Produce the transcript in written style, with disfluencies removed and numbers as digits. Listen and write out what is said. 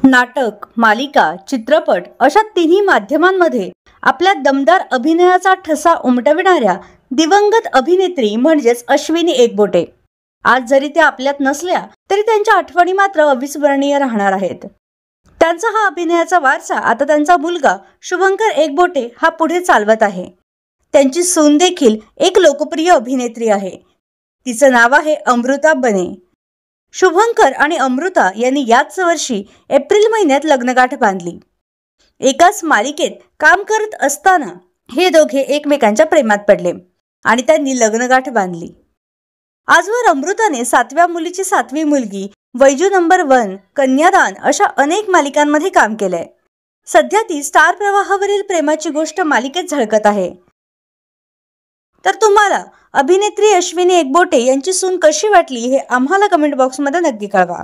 नाटक, मालिका, चित्रपट अशा तिन्ही माध्यमांमध्ये आपल्या दमदार अभिनयाचा ठसा उमटविणाऱ्या दिवंगत अभिनेत्री म्हणजेच अश्विनी एकबोटे आज जरी त्या आपल्यात नसल्या तरी त्यांच्या आठवणी मात्र अविस्मरणीय राहणार आहेत। त्यांचा हा अभिनयाचा वारसा आता त्यांचा मुलगा शुभंकर एकबोटे हा पुढे चालवत आहे। त्यांची सून देखील एक लोकप्रिय अभिनेत्री आहे। तिचं नाव आहे अमृता बने। शुभंकर आणि अमृता यांनी याच वर्षी एप्रिल महिन्यात लग्नगाठ बांधली। एकाच मालिकेत काम करत असताना हे दोघे एकमेकांच्या प्रेमात पडले आणि त्यांनी लग्नगाठ बांधली। आजवर अमृताने 7व्या मुलीची 7वी मुलगी, वैजू नंबर 1, कन्यादान अशा अनेक मालिकांमध्ये काम केलंय। सध्या ती स्टार प्रवाहावरील प्रेमाची गोष्ट मालिकेत झळकत आहे। तर तुम्हाला अभिनेत्री अश्विनी एकबोटे यांची सून कशी वाटली हे आम्हाला कमेंट बॉक्समध्ये नक्की कळवा।